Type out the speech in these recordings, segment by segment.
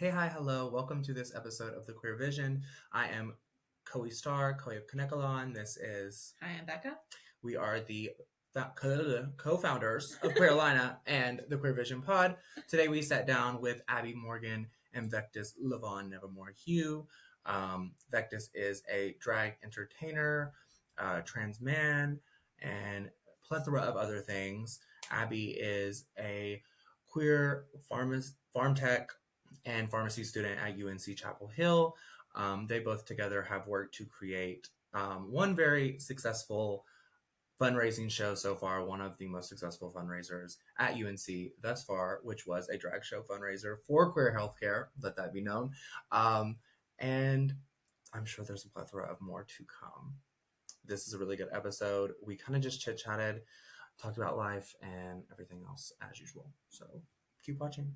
Hey, hi, hello. Welcome to this episode of The Queer Vision. I am Koee Koee of Connectalon. This is... Hi, I'm Becca. We are the co-founders of Queerlina and the Queer Vision Pod. Today we sat down with Abby Morgan and Vectus Levon Nevermore-Heaux. Vectus is a drag entertainer, trans man, and plethora of other things. Abby is a queer farm tech and pharmacy student at UNC Chapel Hill. They both together have worked to create one very successful fundraising show so far, one of the most successful fundraisers at UNC thus far, which was a drag show fundraiser for queer healthcare, let that be known. And I'm sure there's a plethora of more to come. This is a really good episode. We kind of just chit-chatted, talked about life and everything else as usual. So keep watching.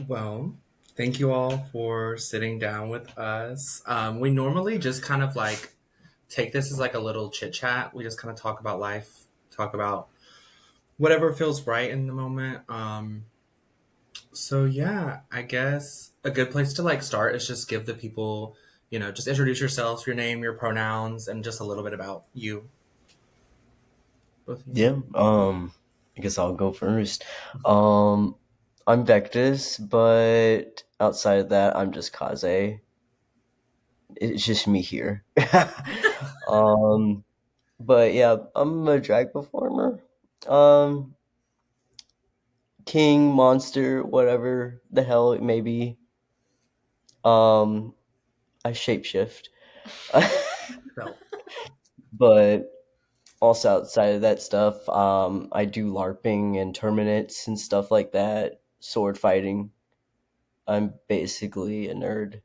Well, thank you all for sitting down with us. We normally just kind of like take this as like a little chit chat. We just kind of talk about life, talk about whatever feels right in the moment. So yeah, I guess a good place to like start is just give the people, just introduce yourself, your name, your pronouns, and just a little bit about you. Both of you. Yeah, I guess I'll go first. I'm Vectus, but outside of that, I'm just Kaze. It's just me here. But yeah, I'm a drag performer. Um, King, monster, whatever the hell it may be. I shapeshift. So, But also outside of that stuff, I do LARPing and tournaments and stuff like that, sword fighting. I'm basically a nerd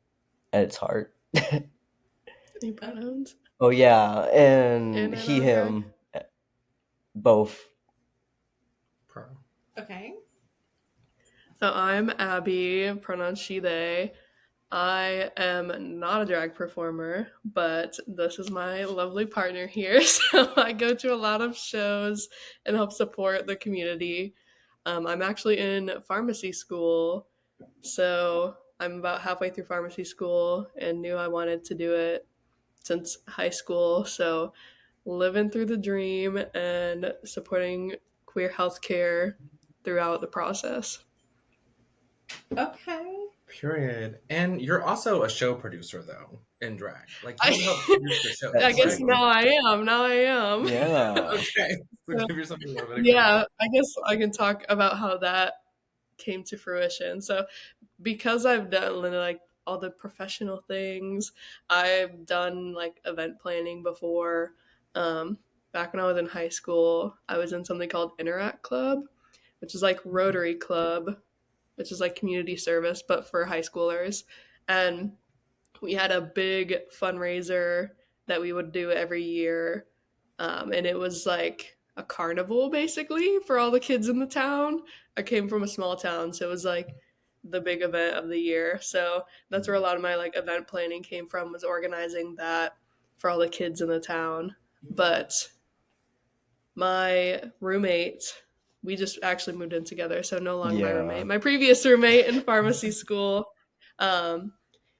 at its heart. Any pronouns? Oh yeah, and And he, okay. him, both. pro. Okay. So I'm Abby, pronouns she, they. I am not a drag performer, but this is my lovely partner here. So I go to a lot of shows and help support the community. I'm actually in pharmacy school, so I'm about halfway through pharmacy school and knew I wanted to do it since high school. So living through the dream and supporting queer healthcare throughout the process. Okay. Period. And you're also a show producer, though, in drag. Like, I, you help produce the show. I guess Right? now I am. Now I am. Yeah. Okay. So So, give yourself a little bit of yeah, I guess I can talk about how that came to fruition. So, because I've done like all the professional things, I've done like event planning before. Back when I was in high school, I was in something called Interact Club, which is like Rotary Club, which is like community service, but for high schoolers. And we had a big fundraiser that we would do every year. And it was like a carnival basically for all the kids in the town. I came from a small town, so it was like the big event of the year. So that's where a lot of my like event planning came from, was organizing that for all the kids in the town. But my roommate, we just actually moved in together, so no longer my Yeah. roommate. My previous roommate in pharmacy school,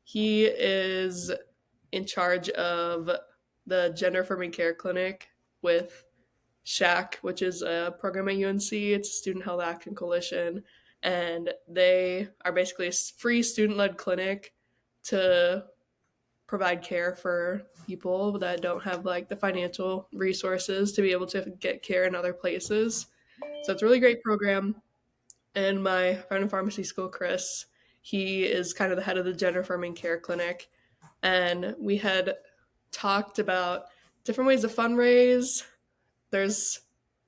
he is in charge of the gender-affirming care clinic with SHAC, which is a program at UNC. It's a Student Health Action Coalition, and they are basically a free student-led clinic to provide care for people that don't have like the financial resources to be able to get care in other places. So it's a really great program. And my friend in pharmacy school, Chris, he is kind of the head of the gender affirming care clinic. And we had talked about different ways to fundraise. There's,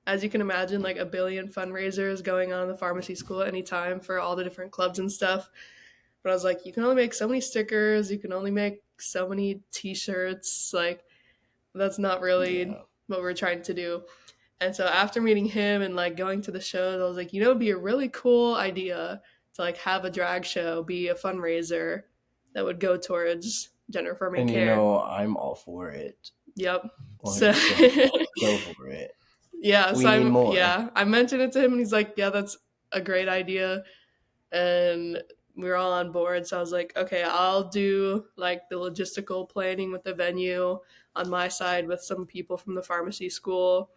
as you can imagine, like a billion fundraisers going on in the pharmacy school at any time for all the different clubs and stuff. But I was like, you can only make so many stickers, you can only make so many t-shirts. Like, that's not really what we're trying to do. And so after meeting him and like going to the shows, I was like, it'd be a really cool idea to like have a drag show be a fundraiser that would go towards gender affirming And care. I'm all for it. Yep. 100%. So Go for it. Yeah, We need more. I mentioned it to him and he's like, yeah, that's a great idea. And we were all on board. So I was like, okay, I'll do like the logistical planning with the venue on my side with some people from the pharmacy school.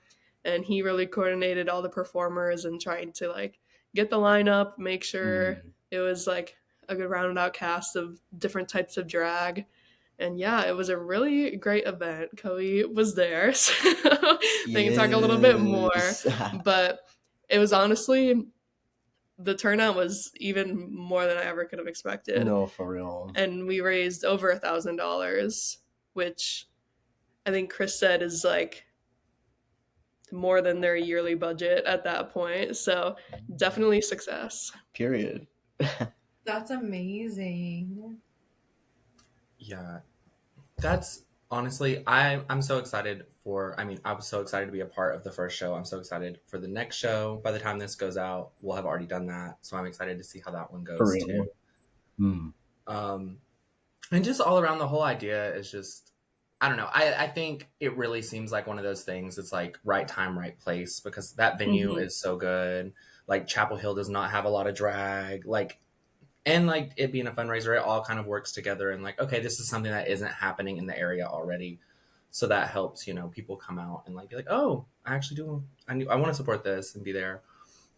And he really coordinated all the performers and trying to like get the lineup, make sure Mm. it was like a good rounded out cast of different types of drag. And yeah, it was a really great event. Koee was there, so they can talk a little bit more. Yes. But it was honestly, the turnout was even more than I ever could have expected. No, for real. And we raised over $1,000, which I think Chris said is like more than their yearly budget at that point. So definitely success. Period. That's amazing. Yeah, that's honestly, I'm so excited for. I mean, I was so excited to be a part of the first show. I'm so excited for the next show. By the time this goes out, we'll have already done that. So I'm excited to see how that one For goes real. too. Mm. Um, and just all around, the whole idea is just, I don't know. I think it really seems like one of those things. It's like right time, right place, because that venue Mhm. is so good. Like Chapel Hill does not have a lot of drag. Like, and like it being a fundraiser, it all kind of works together. And like, okay, this is something that isn't happening in the area already. So that helps, people come out and like be like, oh, I actually do. I want to support this and be there.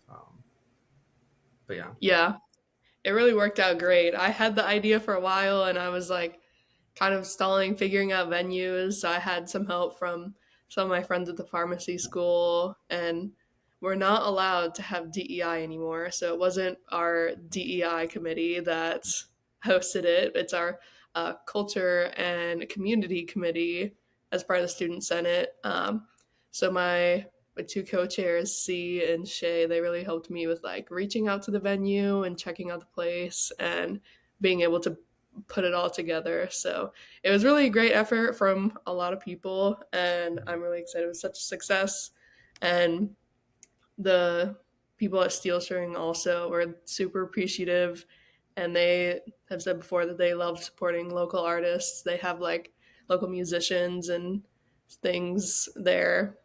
Um, but yeah. Yeah, it really worked out great. I had the idea for a while and I was like kind of stalling, figuring out venues. So I had some help from some of my friends at the pharmacy school, and we're not allowed to have DEI anymore. So it wasn't our DEI committee that hosted it, it's our culture and community committee as part of the student senate. So my two co-chairs, C and Shay, they really helped me with like reaching out to the venue and checking out the place and being able to put it all together. So it was really a great effort from a lot of people, and I'm really excited. It was such a success. And the people at Steel String also were super appreciative, and they have said before that they love supporting local artists. They have like local musicians and things there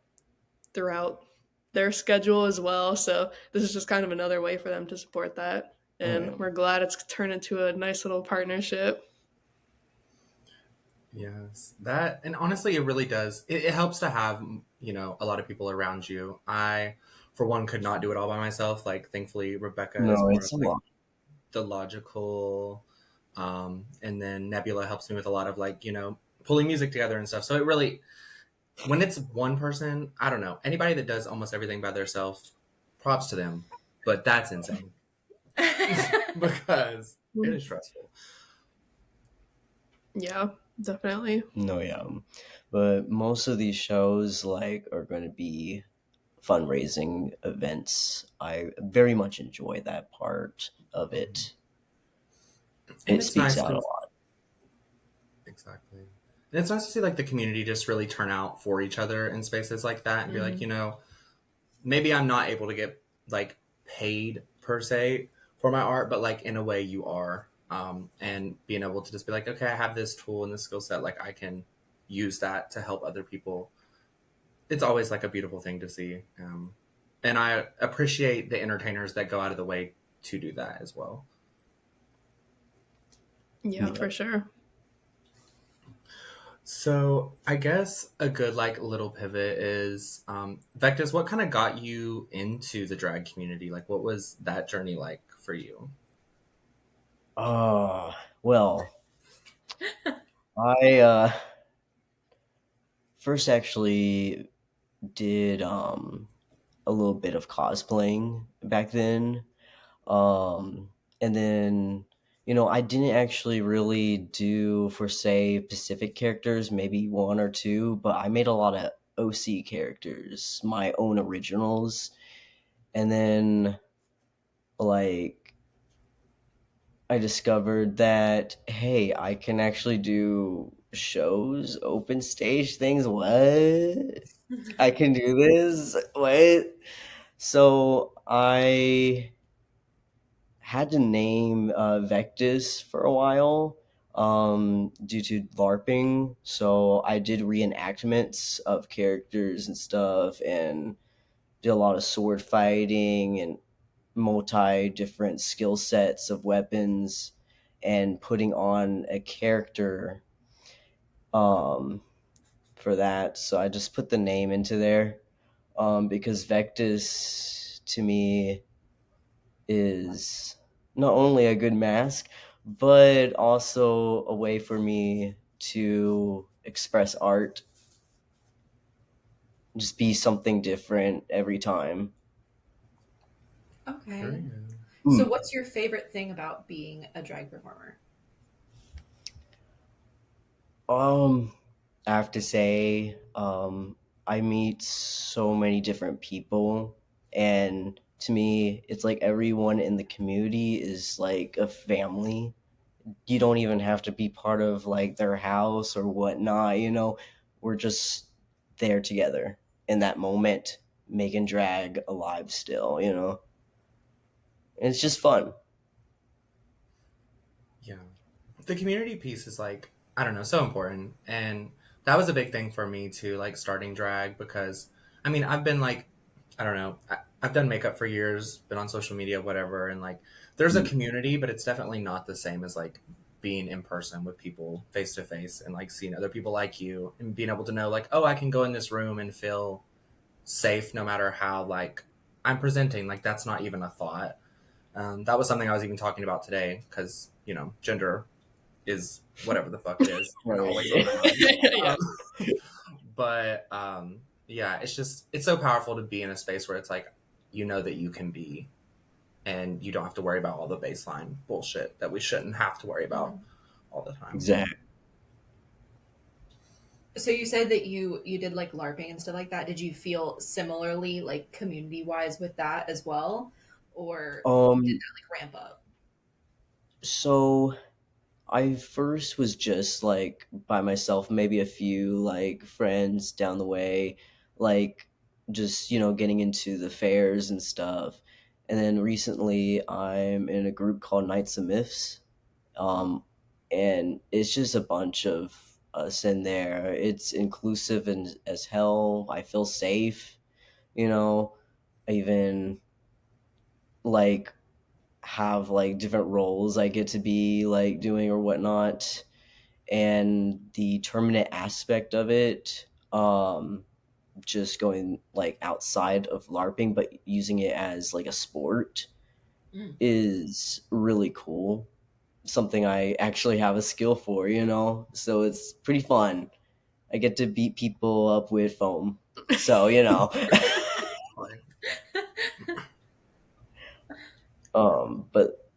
throughout their schedule as well. So this is just kind of another way for them to support that. Oh, And yeah. we're glad it's turned into a nice little partnership. Yes, that, and honestly, it really does. It helps to have, a lot of people around you. I, for one, could not do it all by myself. Like, thankfully, Rebecca is No, more of it's a like lot. the logical, and then Nebula helps me with a lot of like, pulling music together and stuff. So it really, when it's one person, I don't know, anybody that does almost everything by themselves, props to them. But that's insane because it is stressful. Yeah, definitely. No, yeah. But most of these shows like are going to be fundraising events. I very much enjoy that part of it. And It it's speaks nice out a because lot. exactly. And it's nice to see like the community just really turn out for each other in spaces like that and be like, maybe I'm not able to get like paid per se for my art, but like in a way you are. And being able to just be like, okay, I have this tool and this skill set, like I can use that to help other people. It's always like a beautiful thing to see. And I appreciate the entertainers that go out of the way to do that as well. Yeah, Yeah. for sure. So I guess a good like little pivot is Vectus, what kind of got you into the drag community? Like what was that journey like for you? Well, I first actually did a little bit of cosplaying back then. And then I didn't actually really do for say Pacific characters, maybe one or two, but I made a lot of OC characters, my own originals. And then like I discovered that hey, I can actually do shows, open stage things. What? I can do this? What? So I had to name Vectus for a while due to LARPing. So I did reenactments of characters and stuff, and did a lot of sword fighting and multi different skill sets of weapons and putting on a character um, for that. So I just put the name into there because Vectus to me is not only a good mask, but also a way for me to express art, just be something different every time. Okay. Very good. So, Mm. what's your favorite thing about being a drag performer? Um, I have to say, I meet so many different people, and to me, it's like everyone in the community is like a family. You don't even have to be part of like their house or whatnot, you know. We're just there together in that moment, making drag alive still, you know. And it's just fun. Yeah. The community piece is like, I don't know, so important. And that was a big thing for me too, like starting drag, because I mean, I've been like, I don't know, I've done makeup for years, been on social media, whatever. And like, there's a community, but it's definitely not the same as like being in person with people face to face and like seeing other people like you and being able to know, like, oh, I can go in this room and feel safe no matter how like I'm presenting. Like, that's not even a thought. That was something I was even talking about today because, you know, gender is whatever the fuck it is and Right. always on my mind. Yeah. But yeah, it's just, it's so powerful to be in a space where it's like, you know that you can be and you don't have to worry about all the baseline bullshit that we shouldn't have to worry about all the time. Exactly. So you said that you did like LARPing and stuff like that. Did you feel similarly like community wise with that as well, or did Um, that like ramp up? so I first was just like by myself, maybe a few like friends down the way, like just, you know, getting into the fairs and stuff. And then recently I'm in a group called Knights of Myths. Um, and it's just a bunch of us in there. It's inclusive and as hell. I feel safe, you know. I even like have like different roles I get to be like doing or whatnot, and the tournament aspect of it, just going like outside of LARPing but using it as like a sport Mm. is really cool. Something I actually have a skill for, you know? So it's pretty fun. I get to beat people up with foam. So, you know. But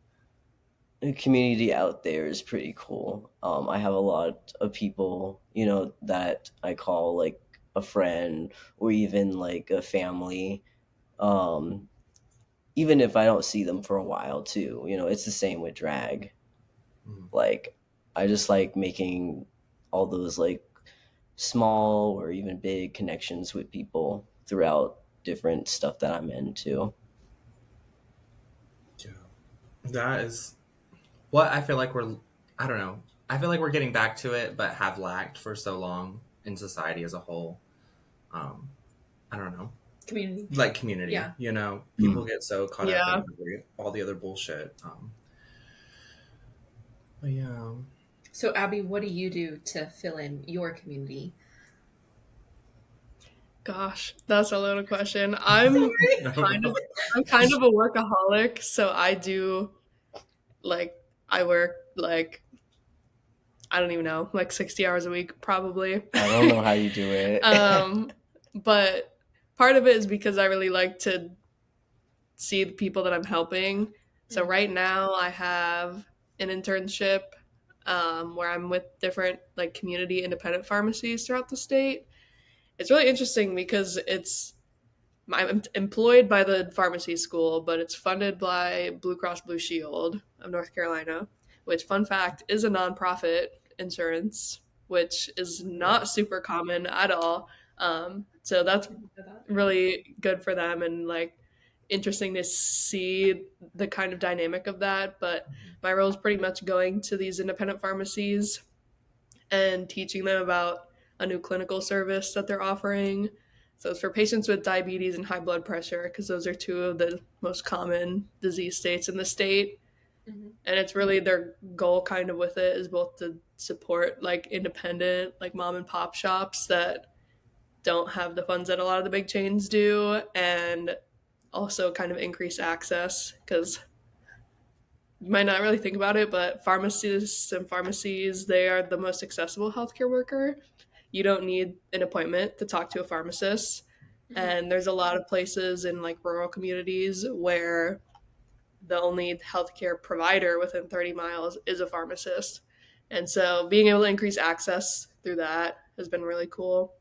the community out there is pretty cool. I have a lot of people, you know, that I call like a friend or even like a family. Um, Even if I don't see them for a while too, you know, it's the same with drag. Mhm. Like, I just like making all those like small or even big connections with people throughout different stuff that I'm into. Yeah. That is what I feel like we're, I don't know. I feel like we're getting back to it, but have lacked for so long in society as a whole. Um, I don't know. Community. Like community, Yeah. you know, people get so caught up Yeah. in all the other bullshit. But yeah. So Abby, what do you do to fill in your community? Gosh, that's a loaded question. Kind of I'm kind of a workaholic, so I do like I work like I don't even know, like 60 hours a week probably. I don't know how you do it. But part of it is because I really like to see the people that I'm helping. So right now I have an internship where I'm with different like community independent pharmacies throughout the state. It's really interesting because I'm employed by the pharmacy school, but it's funded by Blue Cross Blue Shield of North Carolina, which, fun fact, is a nonprofit insurance, which is not super common at all. So that's really good for them and like interesting to see the kind of dynamic of that. But my role is pretty much going to these independent pharmacies and teaching them about a new clinical service that they're offering, So it's for patients with diabetes and high blood pressure, because those are two of the most common disease states in the state. Mhm. And it's really their goal kind of with it is both to support like independent, like mom and pop shops that don't have the funds that a lot of the big chains do, and also kind of increase access, because you might not really think about it, but pharmacists and pharmacies, they are the most accessible healthcare worker. You don't need an appointment to talk to a pharmacist. Mhm. And there's a lot of places in like rural communities where the only healthcare provider within 30 miles is a pharmacist. And so being able to increase access through that has been really cool.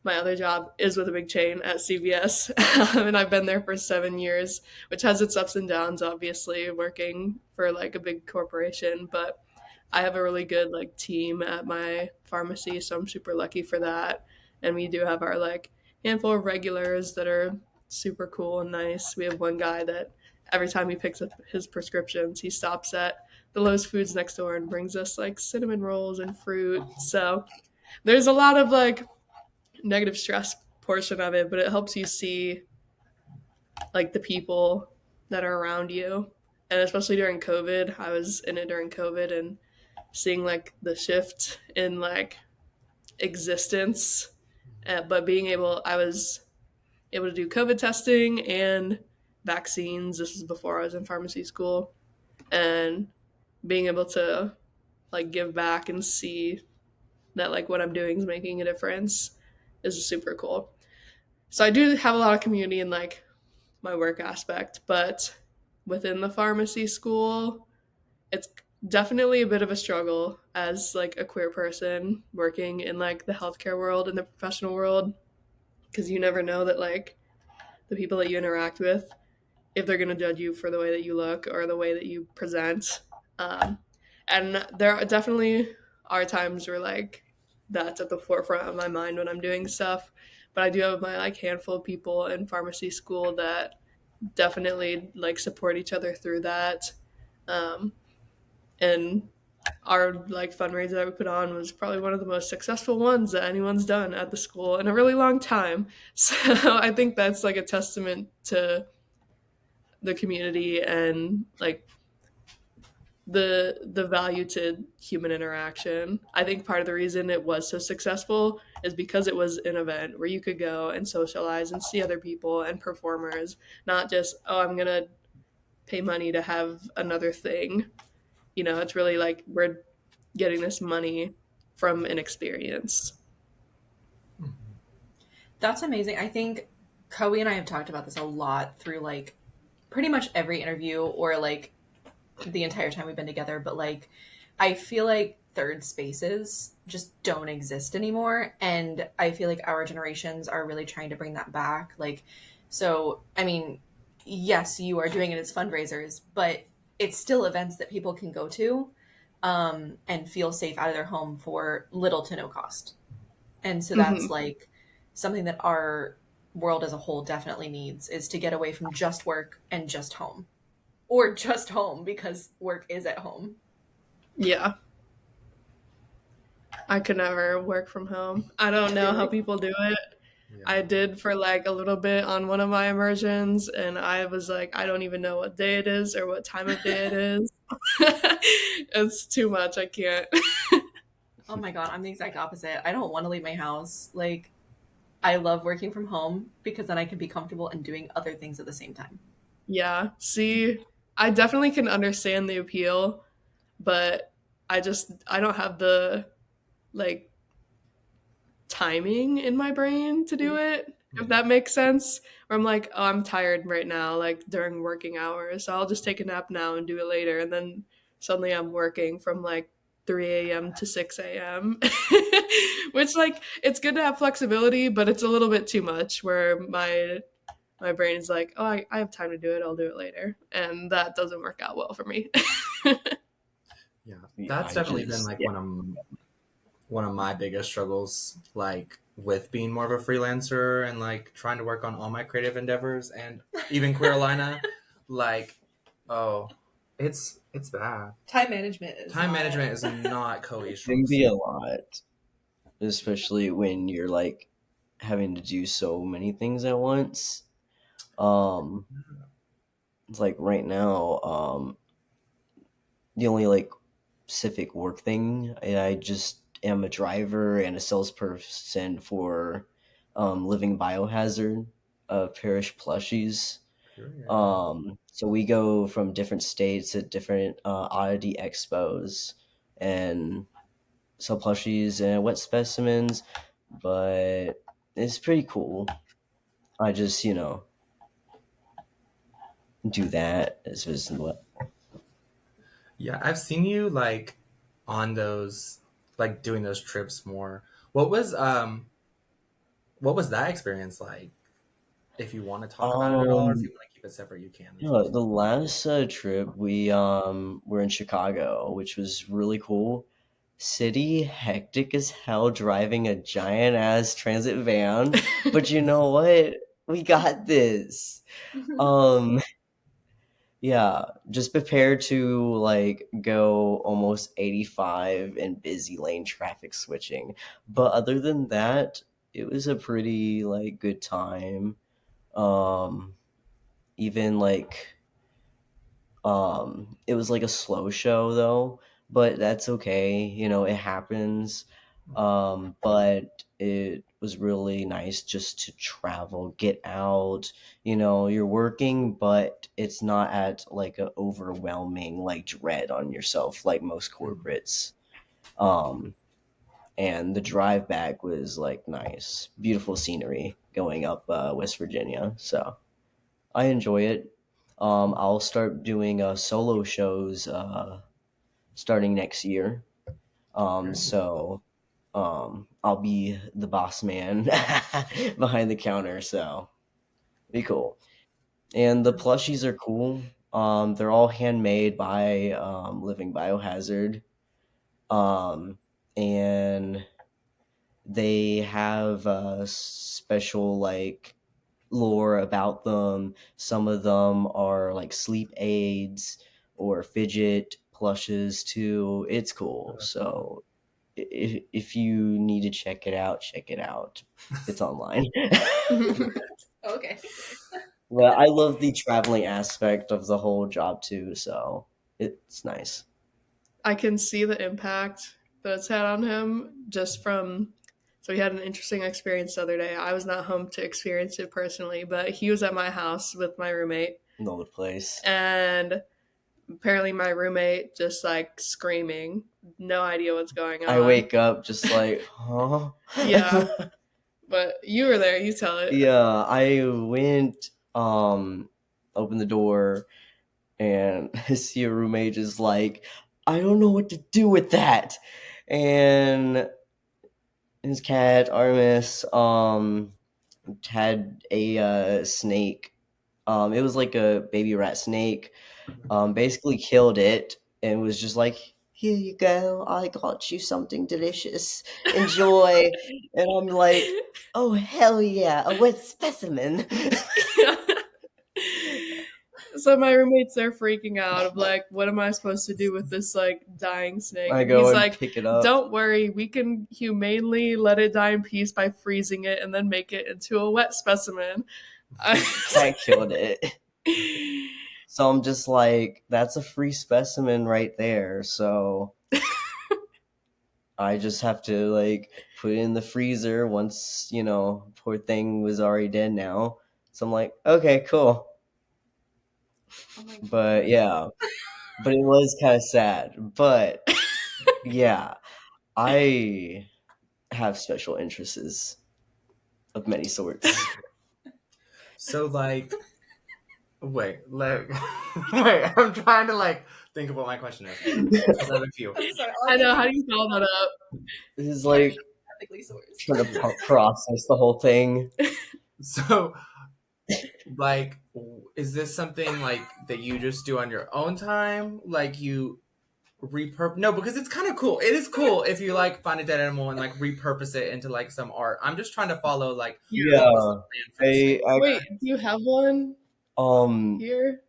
My other job is with a big chain at CVS, and I've been there for 7 years, which has its ups and downs, obviously, working for like a big corporation. But I have a really good like team at my pharmacy, so I'm super lucky for that. And we do have our like handful of regulars that are super cool and nice. We have one guy that every time he picks up his prescriptions, he stops at the Lowe's Foods next door and brings us like cinnamon rolls and fruit. So there's a lot of like negative stress portion of it, but it helps you see like the people that are around you. And especially during COVID, I was in it during COVID, and seeing like the shift in like existence. But I was able to do COVID testing and vaccines. This is before I was in pharmacy school, and being able to like give back and see that like what I'm doing is making a difference is super cool. So I do have a lot of community in like my work aspect, but within the pharmacy school, it's definitely a bit of a struggle as like a queer person working in like the healthcare world and the professional world, because you never know that like the people that you interact with, if they're going to judge you for the way that you look or the way that you present. um, and there definitely are times where like that's at the forefront of my mind when I'm doing stuff, but I do have my like handful of people in pharmacy school that definitely like support each other through that. um, and our like fundraiser that we put on was probably one of the most successful ones that anyone's done at the school in a really long time. So I think that's like a testament to the community and like the value to human interaction. I think part of the reason it was so successful is because it was an event where you could go and socialize and see other people and performers, not just, oh, I'm going to pay money to have another thing. You know, it's really like we're getting this money from an experience. That's amazing. I think Koee and I have talked about this a lot through like pretty much every interview or like the entire time we've been together, but like I feel like third spaces just don't exist anymore, and I feel like our generations are really trying to bring that back. Like, so I mean, yes, you are doing it as fundraisers, but it's still events that people can go to and feel safe out of their home for little to no cost. And so that's Mm-hmm. like something that our world as a whole definitely needs, is to get away from just work and just home, or just home because work is at home. Yeah. I could never work from home. I don't know how Really? people do it. Yeah. I did for like a little bit on one of my immersions, and I was like, I don't even know what day it is or what time of day it is. It's too much. I can't. Oh my God, I'm the exact opposite. I don't want to leave my house. Like, I love working from home because then I can be comfortable and doing other things at the same time. Yeah. See, I definitely can understand the appeal, but I don't have the like timing in my brain to do it, if that makes sense. Or I'm like, oh, I'm tired right now, like during working hours. So I'll just take a nap now and do it later. And then suddenly I'm working from like 3 a.m. to 6 a.m., which like it's good to have flexibility, but it's a little bit too much where my brain is like, oh, I have time to do it. I'll do it later. And that doesn't work out well for me. Yeah, Yeah, that's I definitely been just like yeah. one of my biggest struggles, like with being more of a freelancer and like trying to work on all my creative endeavors and even Queerlina, like, oh, it's bad. Time management is Time not management is not It Koei's can strong be suit. a lot, especially when you're like having to do so many things at once. Um, it's like right now, the only like specific work thing, I just am a driver and a salesperson for Living Biohazard, Parish Plushies. Period. So we go from different states at different oddity expos and sell plushies and wet specimens, but it's pretty cool. I just, do that as well. Yeah, I've seen you like on those, like doing those trips more. What was um what was that experience like? If you want to talk about it at all, or if you Um, want to keep it separate, you can. That's yeah, also the last trip we were in Chicago, which was really cool. City hectic as hell, driving a giant ass transit van, but you know what? We got this. Um, yeah, just prepare to like go almost 85 in busy lane traffic switching. But other than that, it was a pretty like good time. Um, even like it was like a slow show though, but that's okay. It happens. But it was really nice just to travel, get out. You're working, but it's not at like a overwhelming like dread on yourself like most Mhm. corporates. Um, and the drive back was like nice, beautiful scenery going up West Virginia. So I enjoy it. I'll start doing solo shows starting next year. Very cool. I'll be the boss man behind the counter. So be cool. And the plushies are cool. They're all handmade by Living Biohazard. Um, and they have special like lore about them. Some of them are like sleep aids or fidget plushes too. It's Oh, cool. that's so cool. So if you need to check it out, check it out. It's online. Okay. Well, I love the traveling aspect of the whole job too, so it's nice. I can see the impact that it's had on him just from. So he had an interesting experience the other day. I was not home to experience it personally, but he was at my house with my roommate, Know the place. and apparently my roommate just like screaming, no idea what's going I on. wake up just like, huh? Yeah, but you were there. You tell it. Yeah, I went, opened the door, and I see a roommate just like, I don't know what to do with that. And his cat, Artemis, had a snake. It was like a baby rat snake. Basically killed it and was just like, "Here you go. I got you something delicious. Enjoy." And I'm like, "Oh hell yeah, a wet specimen." So my roommates they're freaking out of like, what am I supposed to do with this like dying snake? I And go he's and like, pick it up. don't worry, we can humanely let it die in peace by freezing it and then make it into a wet specimen. Cat killed it. So I'm just like, that's a free specimen right there. So I just have to like put it in the freezer once, poor thing was already dead now. So I'm like, okay, cool. Oh my god. But yeah, but it was kind of sad. But yeah, I have special interests of many sorts. So like, wait, wait. I'm trying to like think of what my question is. Because I have a few. I'm sorry. I know, how do you follow that up? This is like Ethically sourced. trying to process the whole thing. So like, is this something like that you just do on your own time? Like you repurpose? No, because it's kind of cool. It is cool if you like find a dead animal and like repurpose it into like some art. I'm just trying to follow like Yeah. what was the Yeah, plan for the snake. Wait, do you have one um, here?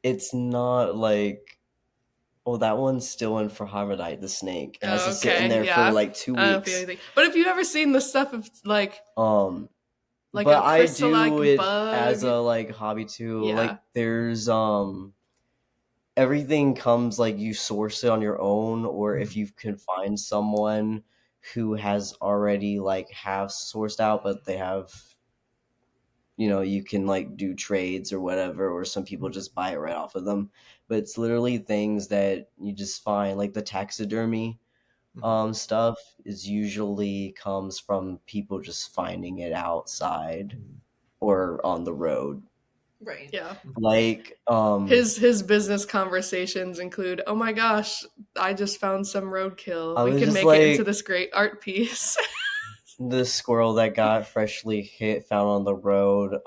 it's not like Well, that one's still in for Hermodite the snake. It has to sit in Okay, there for yeah. like 2 I don't feel weeks. anything. But have you ever seen the stuff of like But a I do chrysolite it bug? as a like hobby too. Yeah. Like there's everything comes like you source it on your own, or if you can find someone who has already like have sourced out, but they have, you can like do trades or whatever, or some people just buy it right off of them. But it's literally things that you just find, like the taxidermy stuff is usually comes from people just finding it outside or on the road. Right. Yeah. Like His business conversations include, "Oh my gosh, I just found some roadkill. I We was can just make it into like this great art piece." the squirrel that got freshly hit found on the road.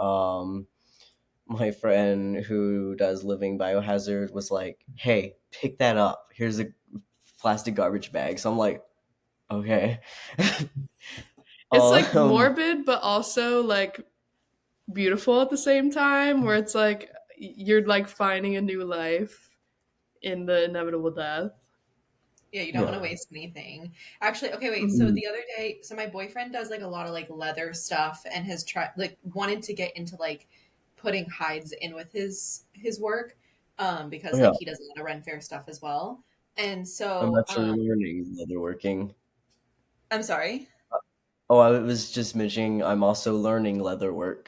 My friend who does living biohazard was like, "Hey, pick that up. Here's a plastic garbage bag." So I'm like, "Okay." It's like um morbid but also like beautiful at the same time, where it's like you're like finding a new life in the inevitable death. Yeah, you don't want to yeah. waste anything. Actually, okay, wait. So Mhm. Mm. the other day, so my boyfriend does like a lot of like leather stuff and has tried like wanted to get into like putting hides in with his work because Yeah, like he does a lot of Ren Fair stuff as well. And I'm so actually learning leatherworking. I'm sorry. Oh, I was just mentioning I'm also learning leatherwork.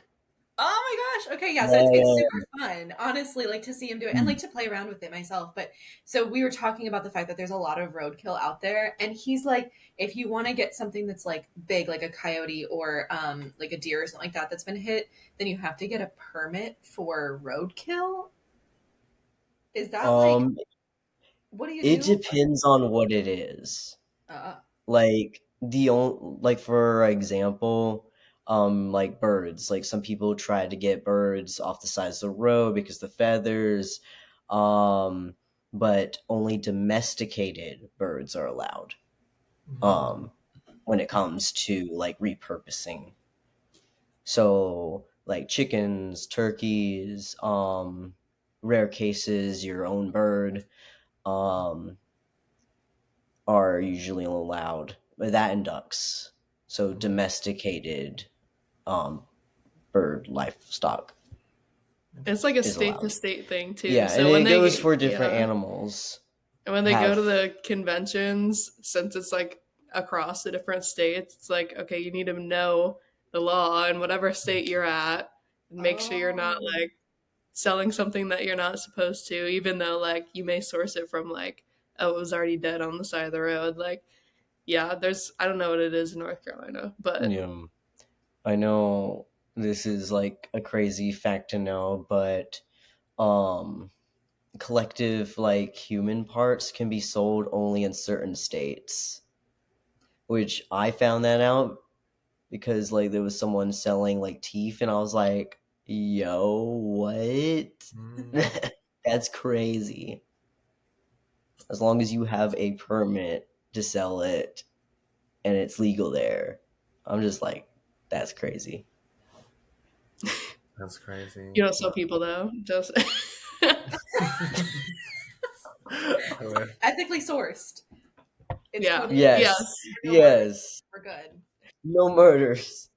Oh my gosh. Okay, yeah. So it's Yeah. super fun, honestly, like to see him do it and like to play around with it myself. But so we were talking about the fact that there's a lot of roadkill out there, and he's like, if you want to get something that's like big, like a coyote or like a deer or something like that that's been hit, then you have to get a permit for roadkill. Is that like Um, what do you it do? depends on what it is. Uh, Like like for example, like birds. Like some people try to get birds off the sides of the road because the feathers, um, but only domesticated birds are allowed. Um, when it comes to like repurposing. So like chickens, turkeys, rare cases, your own bird, um, are usually allowed. But that and ducks. So domesticated um, bird livestock It's like a is state to allowed. state thing too. Yeah, and So when it goes for different yeah, animals. and when they go Have to the conventions, since it's like across the different states, it's like, okay, you need to know the law in whatever state you're at and make sure you're not oh, like selling something that you're not supposed to, even though like you may source it from like, oh, it was already dead on the side of the road. Like, yeah, there's I don't know what it is in North Carolina, but I know this is like a crazy fact to know, but um collective like human parts can be sold only in certain states, which I found that out because like there was someone selling like teeth and I was like, yo, what? That's crazy. As long as you have a permit to sell it and it's legal there, I'm just like, that's crazy. That's crazy. you don't sell people though. Just I wish. ethically sourced. It's yeah, totally yeah. Yes, no murder. yes, We're good. no murders.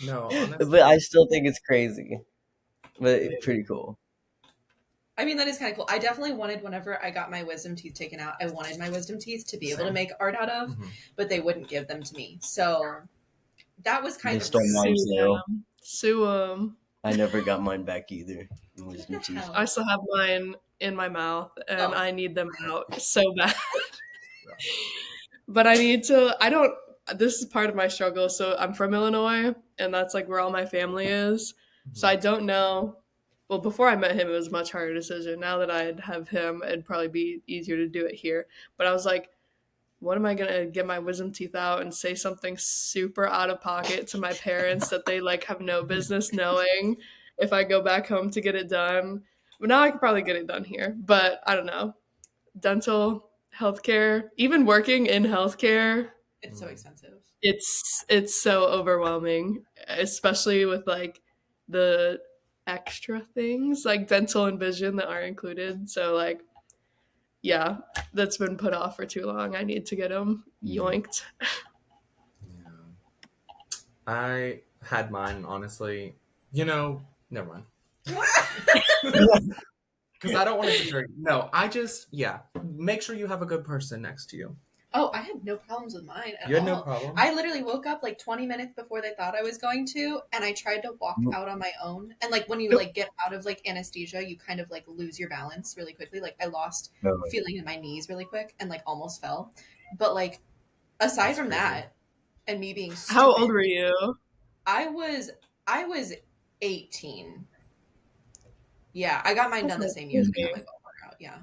No, But honestly. I still think it's crazy, but it's pretty cool. I mean, that is kind of cool. I definitely wanted, whenever I got my wisdom teeth taken out, I wanted my wisdom teeth to be able to Same. make art out of, but they wouldn't give them to me. So that was They kind of stole mine Sue too. them. Sue them. I never got mine back either. what the Wisdom teeth. I hell. still have mine in my mouth and Oh, I need them out so bad. Yeah. But I need to, I don't, this is part of my struggle. So I'm from Illinois and that's like where all my family is. So I don't know. Well, before I met him, it was a much harder decision. Now that I have him, it'd probably be easier to do it here. But I was like, what am I going to get my wisdom teeth out and say something super out of pocket to my parents that they like have no business knowing if I go back home to get it done? Well, now I could probably get it done here, but I don't know. Dental, healthcare, even working in healthcare, it's so expensive. it's so overwhelming, especially with like the extra things like dental and vision that aren't included. So like, yeah, that's been put off for too long. I need to get them yoinked. Yeah. I had mine, honestly. Never mind. Because I don't want to deter you. No, make sure you have a good person next to you. Oh, I had no problems with mine at You had all. no problem? I literally woke up like 20 minutes before they thought I was going to, and I tried to walk out on my own. And like when you like get out of like anesthesia, you kind of like lose your balance really quickly. Like I lost feeling in my knees really quick and like almost fell. But like aside That's from crazy. that and me being stupid, How old were you? I was 18. Yeah, I got mine done the same year as we got my bone out. Yeah.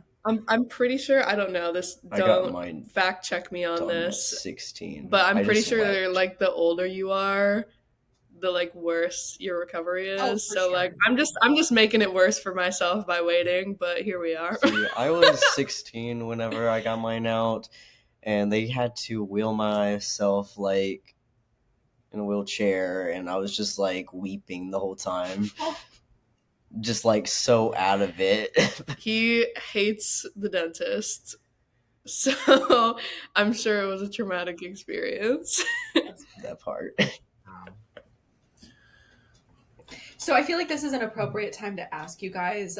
I'm pretty sure, I don't know this. I got mine Don't fact check me on done at this. 16. But I'm I pretty just sure slept. like the older you are, the like worse your recovery is. Oh, so sure. like I'm just making it worse for myself by waiting, but here we are. See, I was 16 whenever I got mine out, and they had to wheel myself like in a wheelchair, and I was just like weeping the whole time. Just like so out of it. He hates the dentist. So I'm sure it was a traumatic experience. That part. So I feel like this is an appropriate time to ask you guys,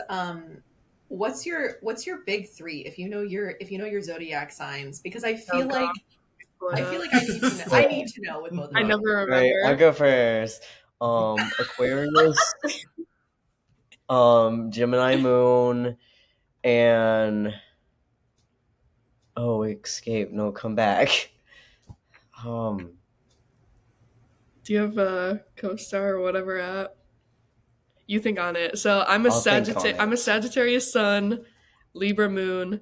what's your big three if you know your zodiac signs? Because I feel like I need to know with both of I you. never remember. Right, I'll go first. Aquarius, Gemini moon, and escape. No, come back. Do you have a co-star or whatever app? You think on it. So I'm a Sagittarius sun, Libra moon,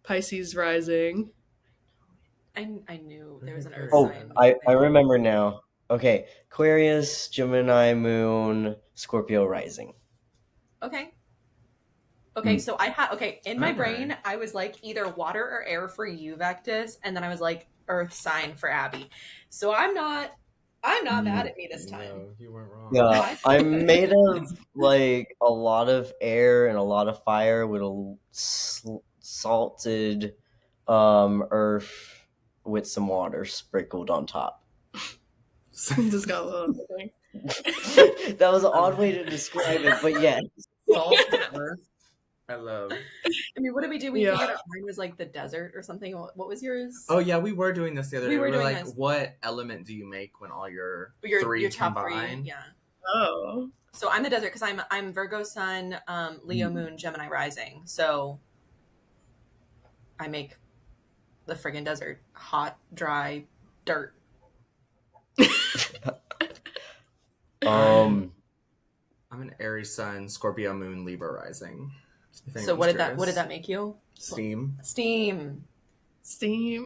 Pisces rising. I knew there was an earth Oh, sign. I remember now. Okay, Aquarius, Gemini moon, Scorpio rising. Okay. Okay, so I had in my brain I was like either water or air for you, Vectus, and then I was like earth sign for Abby. So I'm not mad at me this time. No, you weren't wrong. Yeah, I'm made of like a lot of air and a lot of fire with a salted earth with some water sprinkled on top. Just got a little thing. That was an odd way to describe it, but yeah. Salt and earth. I love. I mean, what did we do? We figured out mine was like the desert or something. What was yours? Oh yeah, we were doing this the other day. We were like, this. what element do you make when all your three top combine? Three, yeah. Oh. So I'm the desert because I'm Virgo sun, Leo moon, Gemini rising. So I make the friggin' desert hot, dry, dirt. I'm an Aries sun, Scorpio moon, Libra rising. So what did that make you? Steam. Slay.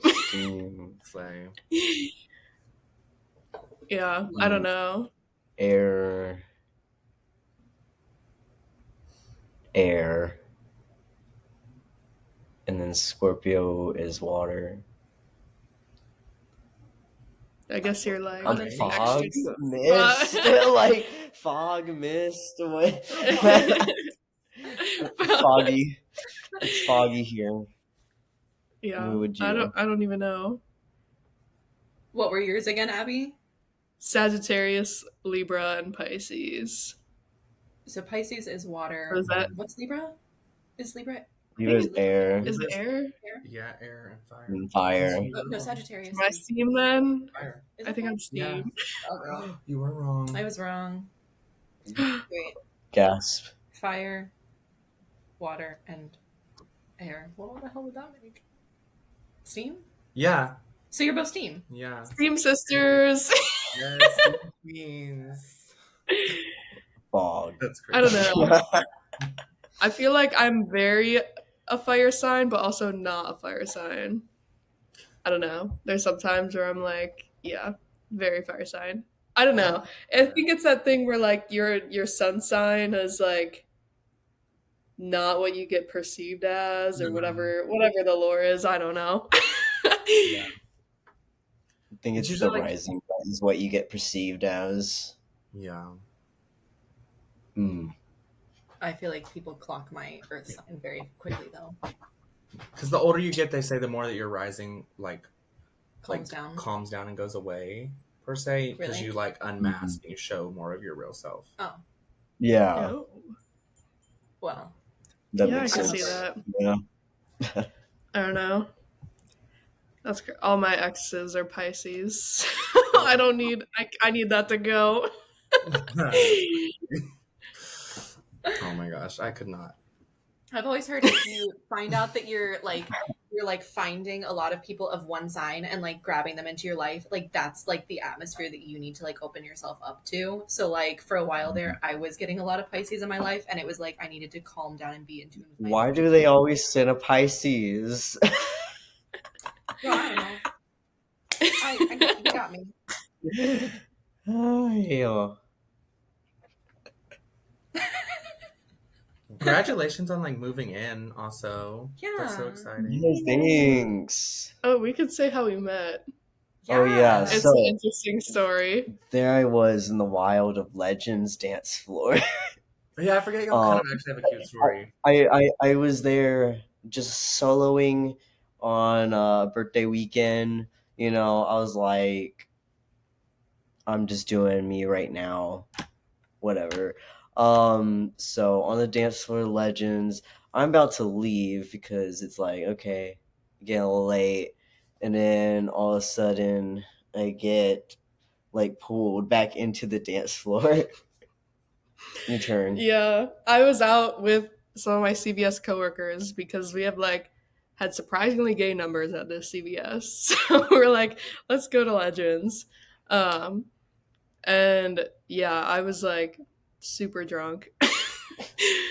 Yeah, I don't know. Air. And then Scorpio is water. I guess you're like fog, mist, like fog, mist. What? Foggy. It's foggy here. Yeah, I don't even know. What were yours again, Abby? Sagittarius, Libra, and Pisces. So Pisces is water. What is that? What's Libra? Is Libra? Libra's air. Is it air? Yeah, air and fire. And fire. No, Sagittarius. Am I steam then? Fire. I think I'm steam. Yeah. Oh, you were wrong. I was wrong. Wait. Gasp. Fire, water, and air. What the hell would that make? Steam? Yeah. So you're both steam? Yeah. Steam sisters. Yes, queens. Fog. That's crazy. I don't know. I feel like I'm very a fire sign, but also not a fire sign. I don't know. There's some times where I'm like, yeah, very fire sign. I don't know. I think it's that thing where like your sun sign is like not what you get perceived as or whatever the lore is. I don't know. Yeah. I think it's the like, rising is what you get perceived as. Yeah. I feel like people clock my earth sign very quickly, though. Because the older you get, they say the more that your rising Calms down. calms down and goes away, per se, because Really? you like unmask and you show more of your real self. Oh, Yeah, Oh. well. that Yeah, I makes can sense. see that. Yeah. I don't know. All my exes are Pisces. I don't need. I need that to go. Oh my gosh, I could not. I've always heard if you find out that you're like finding a lot of people of one sign and like grabbing them into your life, like that's like the atmosphere that you need to like open yourself up to. So like for a while there, I was getting a lot of Pisces in my life, and it was like I needed to calm down and be in tune with my Why do emotions. they always send a Pisces? Well, I don't know. You got me. Oh, yeah. Congratulations on like moving in. Also, that's so Yeah. exciting. Yeah, thanks. Oh, we could say how we met. Oh, yeah, It's so an interesting story. there I was in the Wild of Legends dance floor. Yeah, I forget y'all kind of actually have a cute story. I was there just soloing on birthday weekend. You know, I was like, I'm just doing me right now, whatever. So on the dance floor, Legends, I'm about to leave because it's like, okay, getting a little late, and then all of a sudden I get like pulled back into the dance floor. Your turn. Yeah, I was out with some of my CVS coworkers because we have like had surprisingly gay numbers at this CVS. So we're like, let's go to Legends. And yeah, I was like super drunk.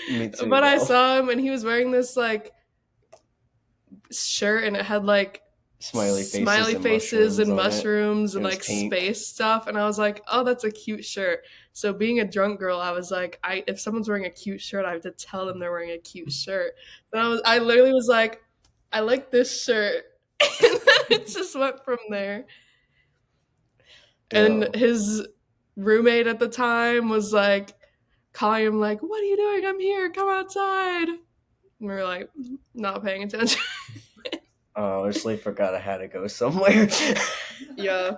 Me too, But I though. saw him and he was wearing this like shirt and it had like Smiley faces and on it. mushrooms and It was like pink. space stuff, and I was like, oh, that's a cute shirt. So being a drunk girl, I was like, if someone's wearing a cute shirt, I have to tell them they're wearing a cute shirt. And I literally was like, I like this shirt. And then it just went from there. And Yeah. his roommate at the time was like calling him like, what are you doing? I'm here, come outside. And we were like, not paying attention. I honestly forgot I had to go somewhere. Yeah.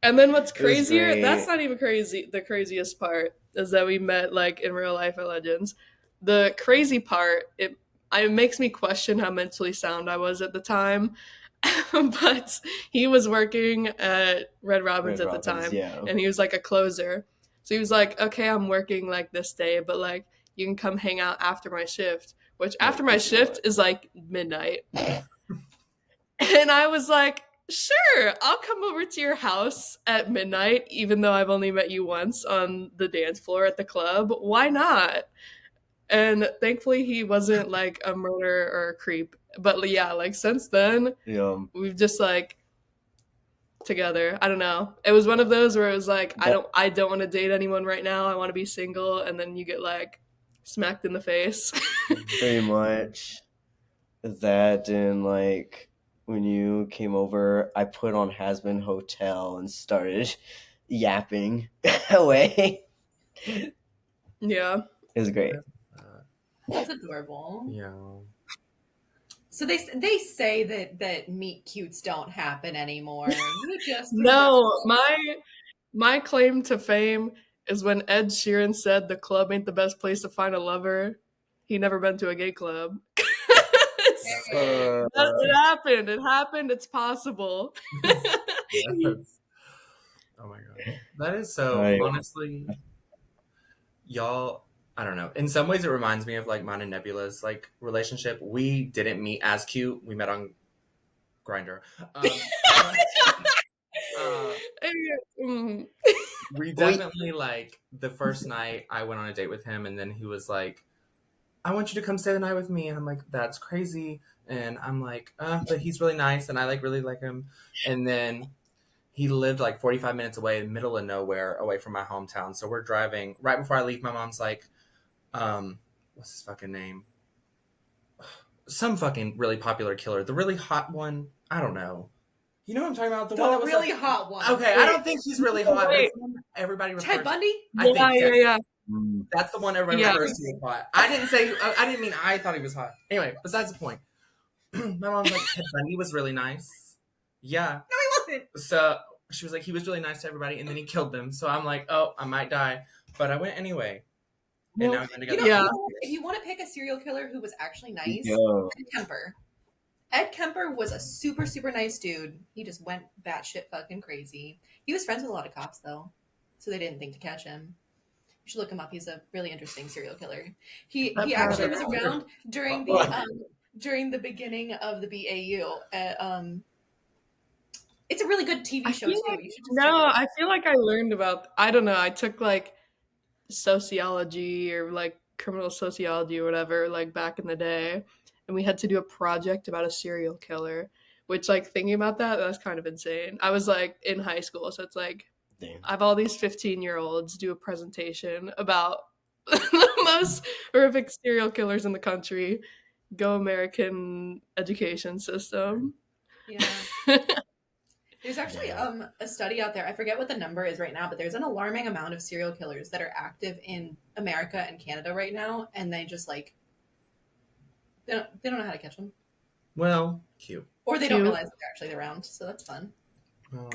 And then what's It was crazier, great. that's not even crazy. The craziest part is that we met like in real life at Legends. The crazy part, it makes me question how mentally sound I was at the time. But he was working at Red Robin's Red at the Robin's, time, yeah. and he was like a closer. So he was like, okay, I'm working like this day, but like you can come hang out after my shift, which after my shift is like midnight. And I was like, sure, I'll come over to your house at midnight, even though I've only met you once on the dance floor at the club. Why not? And thankfully, he wasn't like a murderer or a creep. But yeah, like since then, Yeah. we've just like together. I don't know. It was one of those where it was like, I don't want to date anyone right now. I want to be single, and then you get like smacked in the face. Pretty much that, and like when you came over, I put on Hasbin Hotel and started yapping away. Yeah. It was great. That's adorable. Yeah. So they say that meet cutes don't happen anymore. You just No, my claim to fame is when Ed Sheeran said the club ain't the best place to find a lover. He never been to a gay club. It happened. It happened. It's possible. Yes. Oh my god. That is so honestly, y'all, I don't know. In some ways it reminds me of like mine and Nebula's like relationship. We didn't meet as cute. We met on Grinder. We definitely like the first night I went on a date with him, and then he was like, I want you to come stay the night with me. And I'm like, that's crazy. And I'm like, but he's really nice and I like really like him. And then he lived like 45 minutes away in the middle of nowhere, away from my hometown. So we're driving. Right before I leave, my mom's like, what's his fucking name? Some fucking really popular killer. The really hot one. I don't know. You know what I'm talking about? The one that was really like, hot one. okay, I don't think he's really hot. But it's one everybody refers Ted Bundy? I think yeah. That's the one everybody Yeah. refers to as hot. I didn't say. I didn't mean I thought he was hot. Anyway, besides the point. My mom's like, Ted Bundy was really nice. Yeah. No, he wasn't. So she was like, he was really nice to everybody, and then he killed them. So I'm like, oh, I might die, but I went anyway. And now we've been together. Yeah. If you want to pick a serial killer who was actually nice, Yo. Ed Kemper. Ed Kemper was a super, super nice dude. He just went batshit fucking crazy. He was friends with a lot of cops, though, so they didn't think to catch him. You should look him up. He's a really interesting serial killer. He actually was around during the beginning of the BAU. It's a really good TV show too. You should just check it out. I feel like I learned about. I don't know. I took like sociology or like criminal sociology or whatever, like back in the day, and we had to do a project about a serial killer. Which, like, thinking about that was kind of insane. I was like in high school, so it's like Damn. I have all these 15-year-olds do a presentation about the most horrific serial killers in the country. Go American education system. Yeah. There's actually a study out there. I forget what the number is right now, but there's an alarming amount of serial killers that are active in America and Canada right now, and they just like they don't know how to catch them, Well, cute. or they don't realize that they're actually around. So that's fun. Oh.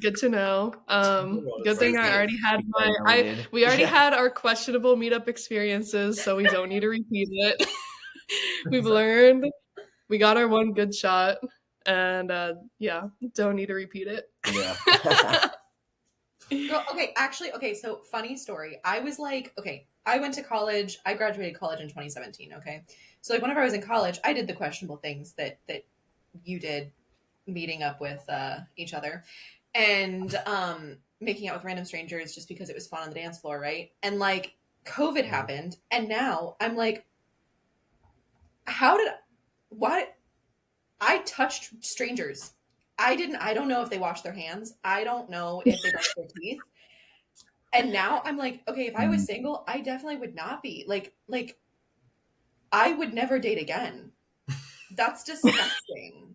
Good to know. Good thing I already had we already Yeah. had our questionable meetup experiences, so we don't need to repeat it. We've learned. We got our one good shot, and yeah, don't need to repeat it. Yeah. Girl, okay, so funny story. I was like, okay, I went to college. I graduated college in 2017, okay? So like whenever I was in college, I did the questionable things that you did, meeting up with each other and making out with random strangers just because it was fun on the dance floor, right? And like COVID happened, and now I'm like, why I touched strangers. I don't know if they washed their hands. I don't know if they brushed their teeth. And now I'm like, okay, if I was single, I definitely would not be. Like I would never date again. That's disgusting.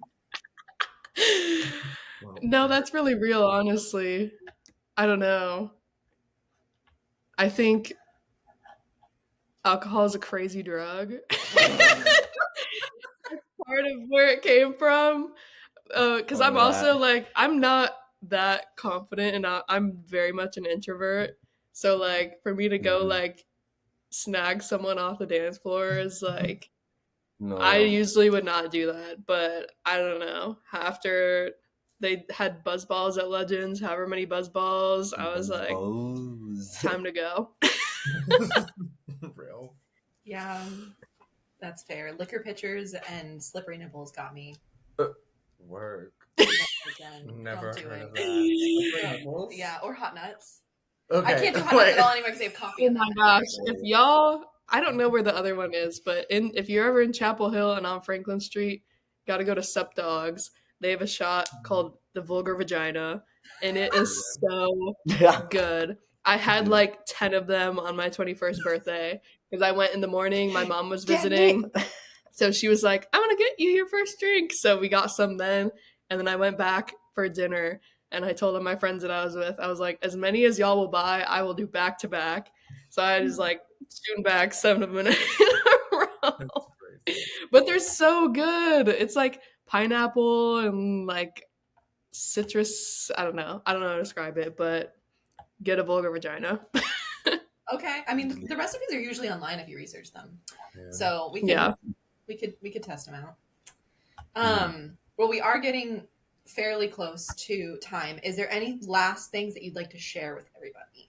No, that's really real, honestly. I don't know. I think alcohol is a crazy drug. Part of where it came from. Because I'm also like, I'm not that confident, and I'm very much an introvert. So like, for me to go like snag someone off the dance floor is like, No. I usually would not do that. But I don't know. After they had buzz balls at Legends, however many buzz balls, I was like, time to go. Real. Yeah, that's fair. Liquor pitchers and slippery nipples got me. Work. Never Never do heard it. of that. Yeah, or hot nuts. Okay. I can't do hot nuts at all anymore because they have coffee Oh in them. my gosh. If y'all, I don't know where the other one is, but if you're ever in Chapel Hill and on Franklin Street, gotta go to Sup Dogs. They have a shot called the Vulgar Vagina, and it is so good. I had like 10 of them on my 21st birthday because I went in the morning. My mom was visiting. So she was like, I'm going to get you your first drink. So we got some then. And then I went back for dinner. And I told my friends that I was with, I was like, as many as y'all will buy, I will do back to back. So I just like shooting back 7 of them in a row. But they're so good. It's like pineapple and like citrus. I don't know how to describe it, but get a vulgar vagina. Okay. I mean, the recipes are usually online if you research them. Yeah. So we could test them out. Well, we are getting fairly close to time. Is there any last things that you'd like to share with everybody?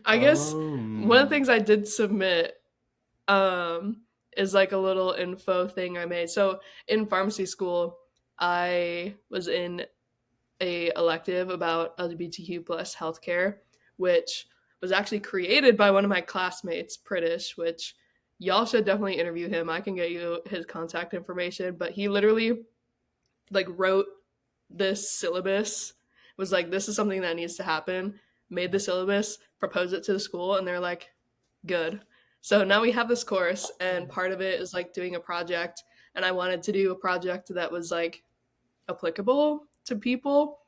I guess one of the things I did submit is like a little info thing I made. So in pharmacy school, I was in a elective about LGBTQ plus healthcare, which was actually created by one of my classmates, Pritish, which y'all should definitely interview him. I can get you his contact information, but he literally like wrote this syllabus, was like, this is something that needs to happen, made the syllabus, proposed it to the school, and they're like, good. So now we have this course, and part of it is like doing a project, and I wanted to do a project that was like applicable to people.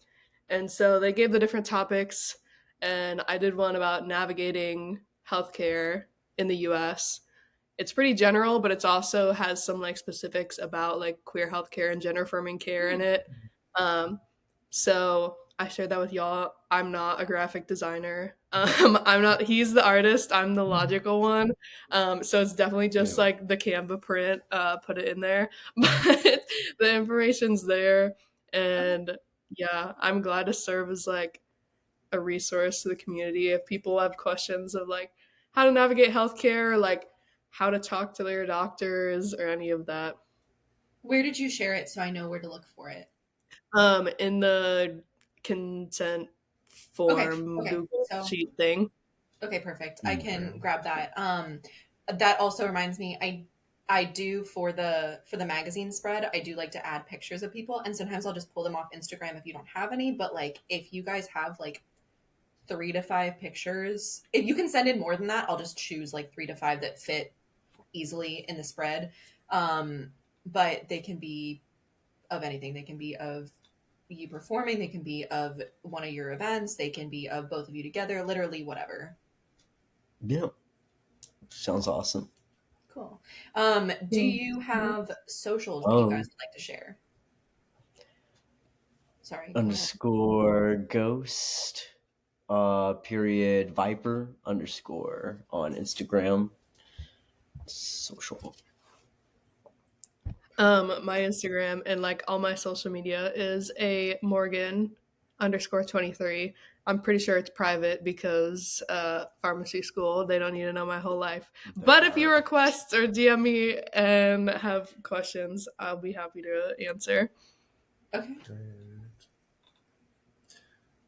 And so they gave the different topics, and I did one about navigating healthcare in the US. It's pretty general, but it's also has some like specifics about like queer healthcare and gender affirming care in it. So I shared that with y'all. I'm not a graphic designer. I'm not. He's the artist. I'm the logical one. So it's definitely just like the Canva print. Put it in there, but the information's there, and yeah, I'm glad to serve as like a resource to the community if people have questions of like how to navigate healthcare, or like how to talk to their doctors, or any of that. Where did you share it so I know where to look for it? In the consent form Okay. Google So sheet thing. okay, perfect. I can grab that. That also reminds me, I do for the magazine spread, I do like to add pictures of people, and sometimes I'll just pull them off Instagram if you don't have any. But like if you guys have like 3 to 5 pictures, if you can send in more than that, I'll just choose like 3 to 5 that fit easily in the spread. But they can be of anything. They can be of you performing, they can be of one of your events, they can be of both of you together, literally whatever. Yeah. Sounds awesome. Cool. Do you have socials that you guys would like to share? Sorry. Underscore ghost period viper underscore on Instagram. Social. My Instagram and like all my social media is a Morgan underscore 23. I'm pretty sure it's private because pharmacy school, they don't need to know my whole life. But if you request or DM me and have questions, I'll be happy to answer. Okay.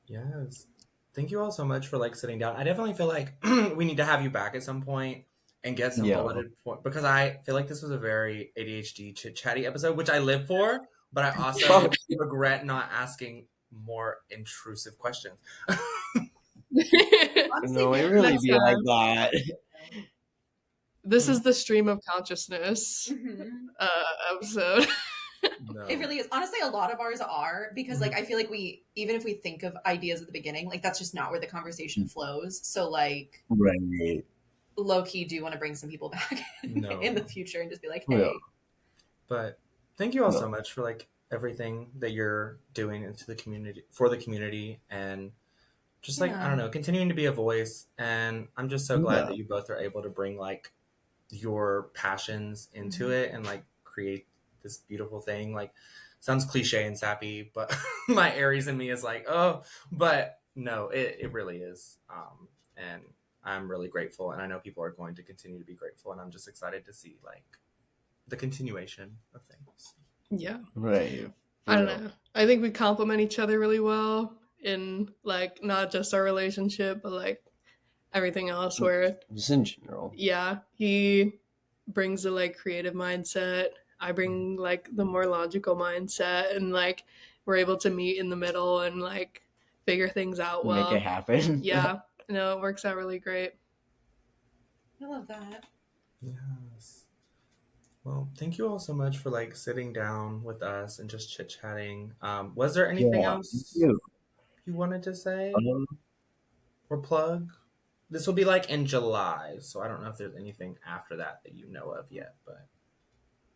Yes. Thank you all so much for like sitting down. I definitely feel like we need to have you back at some point and get some bulleted point, because I feel like this was a very ADHD chit chatty episode, which I live for, but I also regret not asking more intrusive questions. Honestly, No, it really be like that. This is the stream of consciousness episode. No. It really is. Honestly, a lot of ours are, because like I feel like we, even if we think of ideas at the beginning, like that's just not where the conversation flows. So like Right. low key do want to bring some people back in the future and just be like, hey. Yeah. But thank you all so much for like everything that you're doing into the community, for the community, and just like, I don't know, continuing to be a voice. And I'm just so glad that you both are able to bring like your passions into it and like create this beautiful thing. Like, sounds cliche and sappy, but my Aries in me is like, oh, but no, it really is. And I'm really grateful, and I know people are going to continue to be grateful, and I'm just excited to see like the continuation of things. Yeah. Right. I don't know. I think we complement each other really well in like not just our relationship, but like everything else, where just in general. Yeah, he brings the like creative mindset. I bring like the more logical mindset, and like we're able to meet in the middle and like figure things out well. Make it happen. Yeah. No, it works out really great. I love that. Yes. Well, thank you all so much for like sitting down with us and just chit chatting. Was there anything else you wanted to say or plug? This will be like in July, so I don't know if there's anything after that that you know of yet, but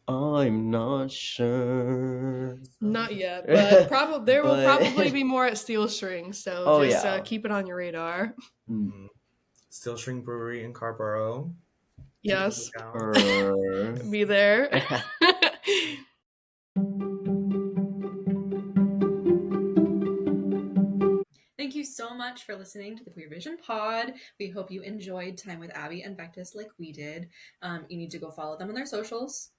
I'm not sure. Not yet, but there will probably be more at Steel String, so just keep it on your radar. Steel String Brewery in Carborough. Yes. Be there. Thank you so much for listening to the Queer Vision Pod. We hope you enjoyed time with Abby and Vectus like we did. You need to go follow them on their socials.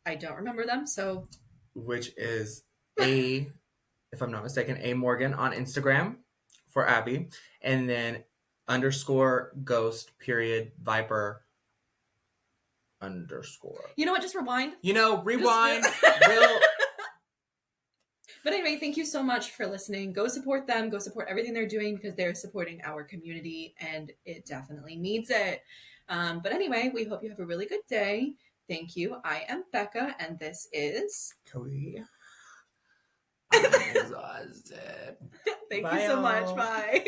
I don't remember them, so. Which is if I'm not mistaken, A Morgan on Instagram for Abby, and then underscore ghost period viper underscore. You know what? Just rewind. Rewind. But anyway, thank you so much for listening. Go support them. Go support everything they're doing, because they're supporting our community and it definitely needs it. But anyway, we hope you have a really good day. Thank you. I am Becca, and this is Koee. I'm exhausted. Thank Bye, you so much. y'all. Bye.